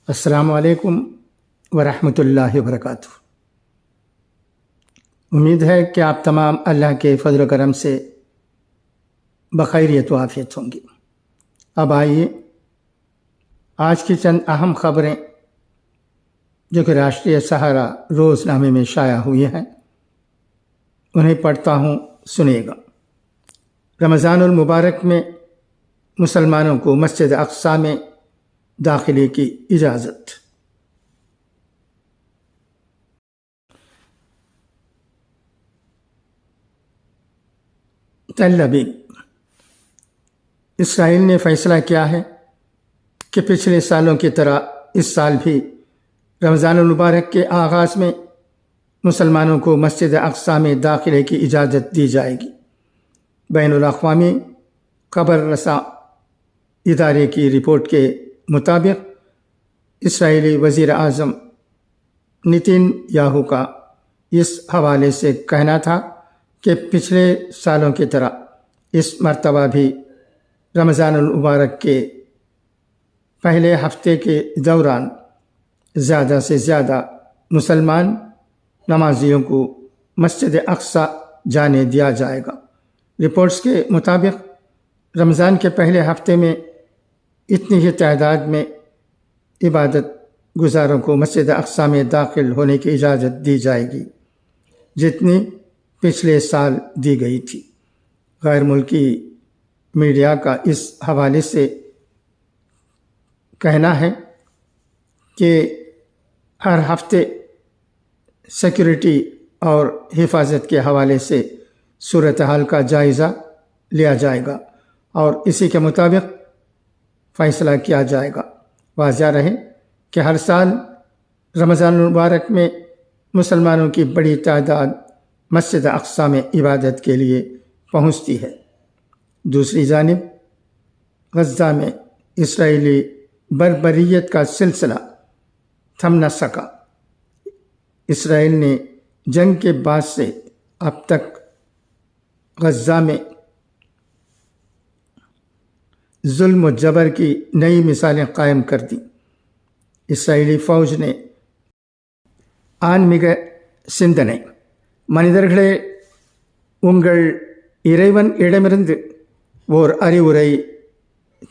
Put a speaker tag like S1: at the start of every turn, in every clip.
S1: अस्सलामु अलैकुम वरहमतुल्लाहि वबरकातुहू। उम्मीद है कि आप तमाम अल्लाह के फजल करम से बखैरियत व आफियत होंगी। अब आइए आज की चंद अहम खबरें जो कि राष्ट्रीय सहारा रोज़नामे में शाया हुई हैं उन्हें पढ़ता हूँ, सुनिएगा। रमज़ानुल मुबारक में मुसलमानों को मस्जिद अक़सा में दाखिले की इजाज़त। तल अबीब, इसराइल ने फ़ैसला किया है कि पिछले सालों की तरह इस साल भी रमज़ानुल मुबारक के आगाज़ में मुसलमानों को मस्जिद अक़सा में दाखिले की इजाज़त दी जाएगी। बैनुल अक़वामी खबर रसा इदारे की रिपोर्ट के मुताबिक इसराइली वज़ीर आज़म नेतन्याहू का इस हवाले से कहना था कि पिछले सालों की तरह इस मरतबा भी रमज़ानुल मुबारक के पहले हफ्ते के दौरान ज़्यादा से ज़्यादा मुसलमान नमाजियों को मस्जिद अक़सा जाने दिया जाएगा। रिपोर्ट्स के मुताबिक रमज़ान के पहले हफ्ते में इतनी ही तादाद में इबादत गुजारों को मस्जिद अक़सा में दाखिल होने की इजाज़त दी जाएगी जितनी पिछले साल दी गई थी। गैर मुल्की मीडिया का इस हवाले से कहना है कि हर हफ्ते सिक्योरिटी और हिफाजत के हवाले से सूरत हाल का जायज़ा लिया जाएगा और इसी के मुताबिक फ़ैसला किया जाएगा। वाज़ह रहे कि हर साल रमज़ान मुबारक में मुसलमानों की बड़ी तादाद मस्जिद अक़सा में इबादत के लिए पहुँचती है। दूसरी जानिब गज़ा में इसराइली बर्बरियत का सिलसिला थम न सका। इसराइल ने जंग के बाद से अब तक गज़ा में जुल्म व जबर की नई मिसालें कायम कर दी। इसराइली फ़ौज ने ஆன்மீக சிந்தனை, மனிதர்களே, உங்கள் இறைவன் இடமிருந்து ஓர் அறிவுரை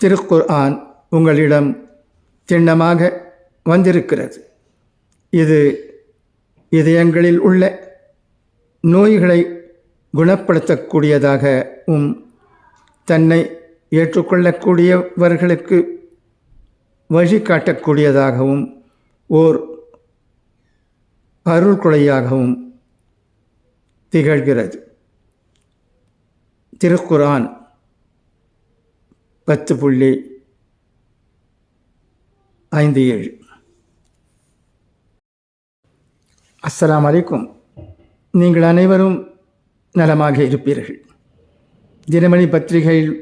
S1: திருக்குர்ஆன் உங்களிடம் திண்ணமாக வந்திருக்கிறது. இது இதயங்களில் உள்ள நோய்களை குணப்படுத்தக்கூடியதாகவும் தன்னை ஏற்றுக்கொள்ளக்கூடியவர்களுக்கு வழிகாட்டக்கூடியதாகவும் ஓர் அருள்கொடையாகவும் திகழ்கிறது. திருக்குர்ஆன் 10.57. அஸ்ஸலாமு அலைக்கும். நீங்கள் அனைவரும் நலமாக இருப்பீர்கள். தினமணி பத்திரிகையில்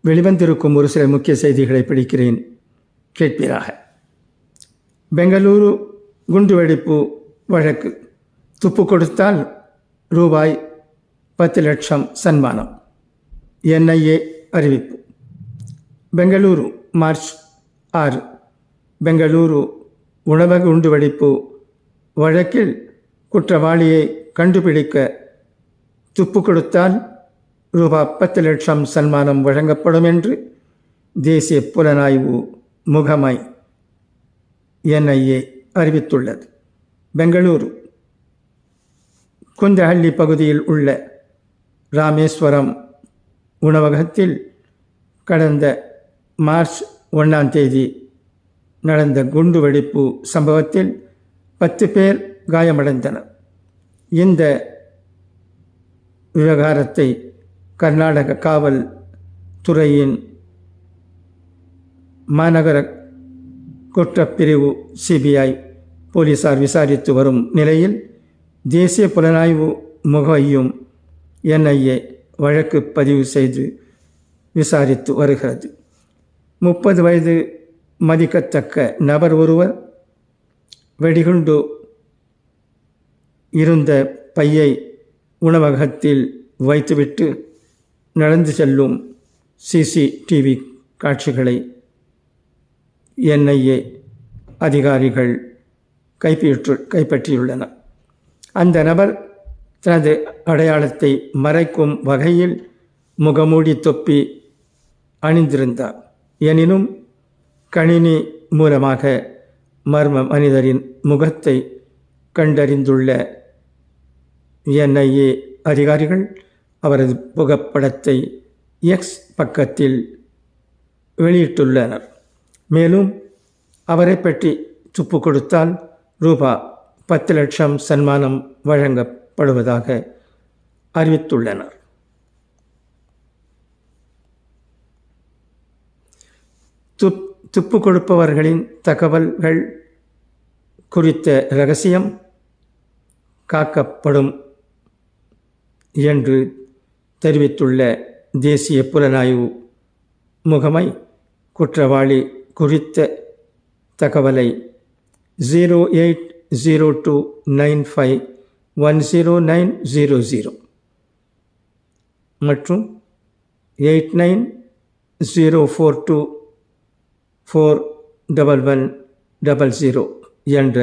S1: வெளிவந்திருக்கும் ஒரு சில முக்கிய செய்திகளை படிக்கிறேன், கேட்பீராக. பெங்களூரு குண்டுவெடிப்பு வழக்கு, துப்பு கொடுத்தால் ரூபாய் 10 லட்சம் சன்மானம். NIA அறிவிப்பு. பெங்களூரு மார்ச் 6. பெங்களூரு உணவக குண்டுவெடிப்பு வழக்கில் குற்றவாளியை கண்டுபிடிக்க துப்பு கொடுத்தால் ரூபாய் 10 லட்சம் சன்மானம் வழங்கப்படும் என்று தேசிய புலனாய்வு முகமை NIA அறிவித்துள்ளது. பெங்களூரு குந்தஹள்ளி பகுதியில் உள்ள ராமேஸ்வரம் உணவகத்தில் கடந்த மார்ச் 1 நடந்த குண்டுவெடிப்பு சம்பவத்தில் 10 பேர் காயமடைந்தனர். இந்த விவகாரத்தை கர்நாடக காவல் துறையின் மாநகர குற்றப்பிரிவு CBI போலீசார் விசாரித்து வரும் நிலையில் தேசிய புலனாய்வு முகமையும் NIA வழக்கு பதிவு செய்து விசாரித்து வருகிறது. 30 வயது மதிக்கத்தக்க நபர் ஒருவர் வெடிகுண்டு இருந்த பையை உணவகத்தில் வைத்துவிட்டு நடந்து செல்லும் CCTV காட்சிகளை NIA அதிகாரிகள் கைப்பற்றியுள்ளனர். அந்த நபர் தனது அடையாளத்தை மறைக்கும் வகையில் முகமூடி தொப்பி அணிந்திருந்தார். எனினும் கணினி மூலமாக மர்ம மனிதரின் முகத்தை கண்டறிந்துள்ள NIA அதிகாரிகள் அவரது புகைப்படத்தை X பக்கத்தில் வெளியிட்டுள்ளனர். மேலும் அவரை பற்றி துப்பு கொடுத்தால் ₹10 லட்சம் சன்மானம் வழங்கப்படுவதாக அறிவித்துள்ளனர். துப்பு கொடுப்பவர்களின் தகவல்கள் குறித்த இரகசியம் காக்கப்படும் என்று தெரிவித்துள்ள தேசிய புலனாய்வு முகமை குற்றவாளி குறித்த தகவலை 0802951090 மற்றும் 8904241100 என்ற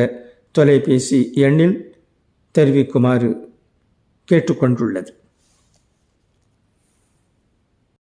S1: தொலைபேசி எண்ணில் தெரிவிக்குமாறு கேட்டுக்கொண்டுள்ளது.